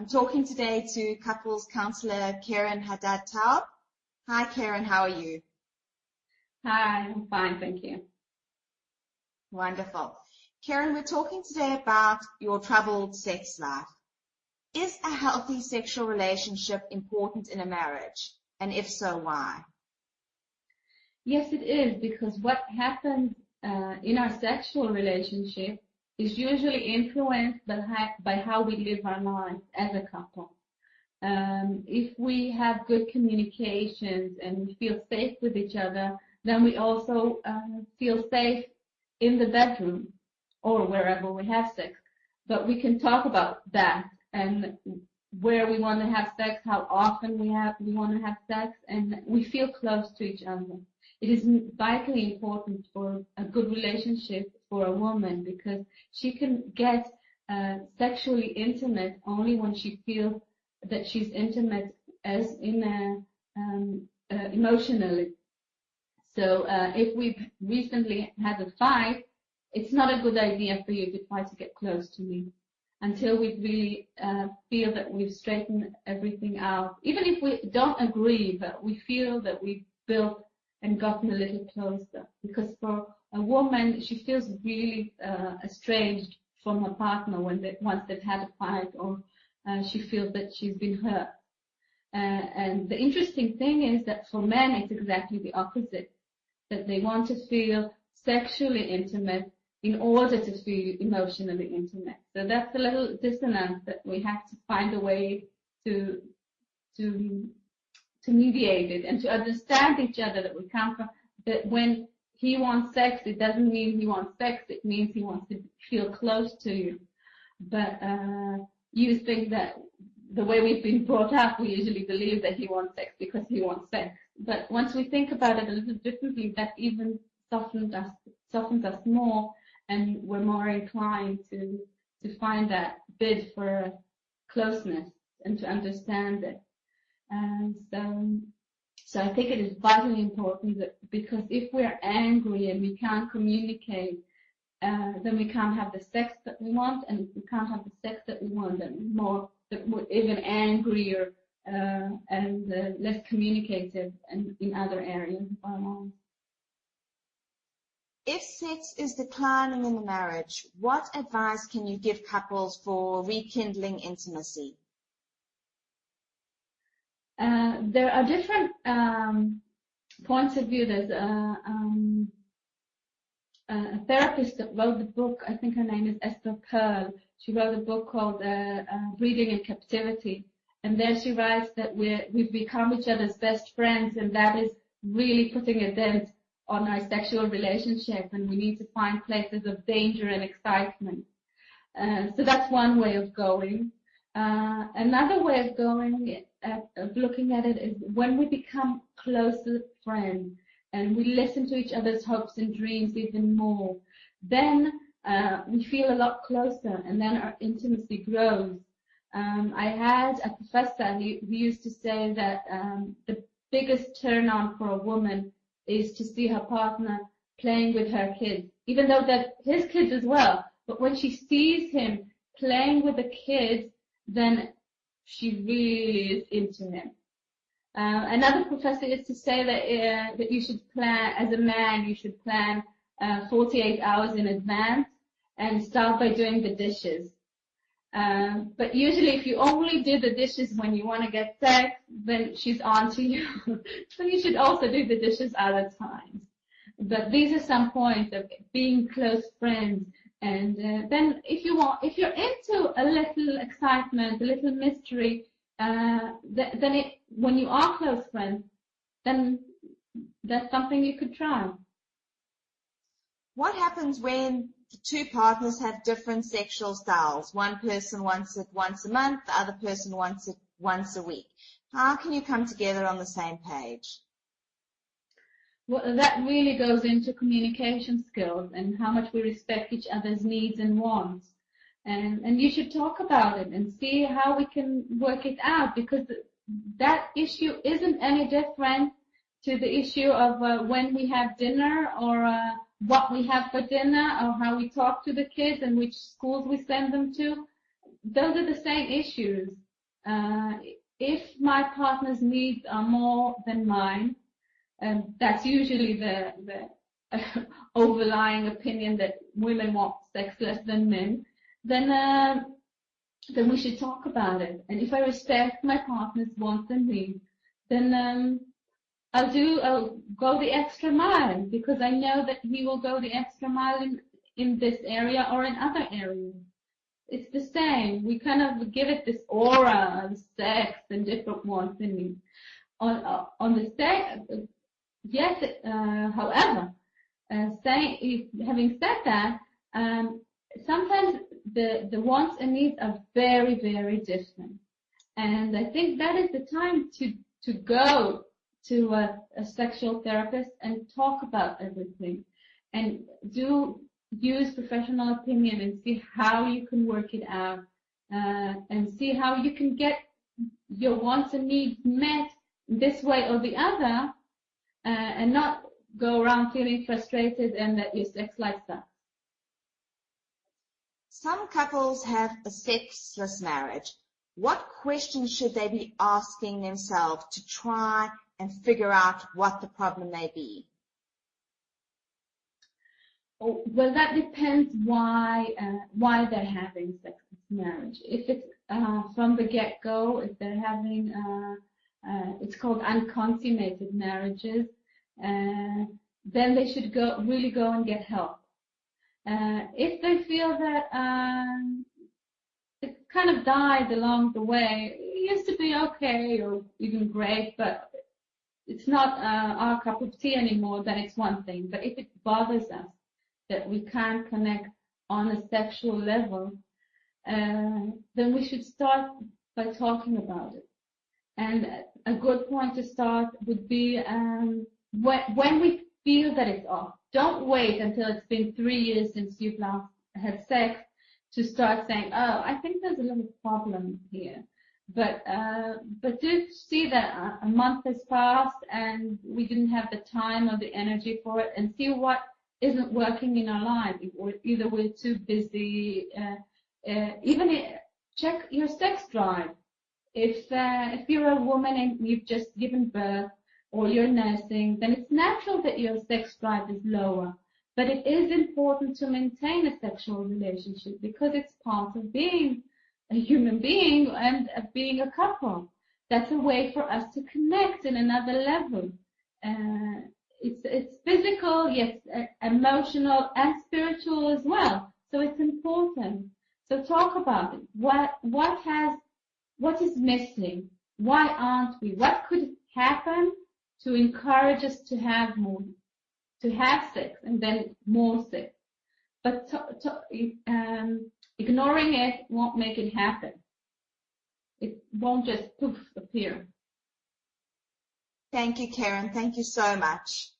I'm talking today to couples counsellor Keren Hadad-Taub. Hi Keren, how are you? Hi, I'm fine, thank you. Wonderful. Keren, we're talking today about your troubled sex life. Is a healthy sexual relationship important in a marriage? And if so, why? Yes, it is, because what happens in our sexual relationship is usually influenced by how we live our lives as a couple. If we have good communications and we feel safe with each other, then we also feel safe in the bedroom or wherever we have sex. But we can talk about that and where we want to have sex, how often we want to have sex, and we feel close to each other. It is vitally important for a good relationship for a woman, because she can get sexually intimate only when she feels that she's intimate as in emotionally. So if we've recently had a fight, it's not a good idea for you to try to get close to me until we really feel that we've straightened everything out. Even if we don't agree, but we feel that we've built and gotten a little closer. Because for a woman, she feels really estranged from her partner once they've had a fight, or she feels that she's been hurt. And the interesting thing is that for men, it's exactly the opposite, that they want to feel sexually intimate in order to feel emotionally intimate. So that's a little dissonance that we have to find a way to mediate it and to understand each other, that we come from, that when he wants sex, it doesn't mean he wants sex, it means he wants to feel close to you. But you think that the way we've been brought up, we usually believe that he wants sex because he wants sex. But once we think about it a little differently, that even softens us more, and we're more inclined to find that bid for closeness and to understand it. And so I think it is vitally important that, because if we're angry and we can't communicate, then we can't have the sex that we want, and if we can't have the sex that we want, then we're even angrier and less communicative in other areas of our lives. If sex is declining in the marriage, what advice can you give couples for rekindling intimacy? There are different points of view. There's a therapist that wrote the book, I think her name is Esther Pearl. She wrote a book called Breeding in Captivity. And there she writes that we've become each other's best friends, and that is really putting a dent on our sexual relationship, and we need to find places of danger and excitement. So that's one way of going. Another way of looking at it is when we become closer friends and we listen to each other's hopes and dreams even more, then we feel a lot closer, and then our intimacy grows. I had a professor who used to say that the biggest turn on for a woman is to see her partner playing with her kids, even though they're his kids as well. But when she sees him playing with the kids, then she really is into him. Another professor used to say that you should plan, as a man, you should plan 48 hours in advance and start by doing the dishes. But usually if you only do the dishes when you want to get sex, then she's on to you. So you should also do the dishes other times. But these are some points of being close friends. And then if you're into a little excitement, a little mystery, when you are close friends, then that's something you could try. What happens when the two partners have different sexual styles? One person wants it once a month, the other person wants it once a week. How can you come together on the same page? Well, that really goes into communication skills and how much we respect each other's needs and wants. And you should talk about it and see how we can work it out, because that issue isn't any different to the issue of when we have dinner, or what we have for dinner, or how we talk to the kids and which schools we send them to. Those are the same issues. If my partner's needs are more than mine, that's usually the overlying opinion that women want sex less than men, then we should talk about it. And if I respect my partner's wants and needs, then I'll go the extra mile, because I know that he will go the extra mile in this area or in other areas. It's the same. We kind of give it this aura of sex and different wants and needs. On the sex, yes. However, having said that, sometimes the wants and needs are very, very different, and I think that is the time to go to a sexual therapist and talk about everything, and use professional opinion and see how you can work it out, and see how you can get your wants and needs met this way or the other, and not go around feeling frustrated and that your sex life sucks. Some couples have a sexless marriage. What questions should they be asking themselves to try and figure out what the problem may be? Well, that depends why they're having sexless marriage. If it's from the get-go, if they're having it's called unconsummated marriages, then they should really go and get help. If they feel that it kind of died along the way, it used to be okay or even great, but it's not our cup of tea anymore, then it's one thing. But if it bothers us that we can't connect on a sexual level, then we should start by talking about it. And a good point to start would be when we feel that it's off. Don't wait until it's been 3 years since you've last had sex to start saying, oh, I think there's a little problem here. But do see that a month has passed and we didn't have the time or the energy for it, and see what isn't working in our life. Either we're too busy, check your sex drive. If you're a woman and you've just given birth or you're nursing, then it's natural that your sex drive is lower. But it is important to maintain a sexual relationship because it's part of being a human being and being a couple. That's a way for us to connect in another level. It's physical, yes, emotional and spiritual as well. So it's important. So talk about it. What is missing? Why aren't we? What could happen to encourage us to have more, to have sex and then more sex? But ignoring it won't make it happen. It won't just poof appear. Thank you, Keren. Thank you so much.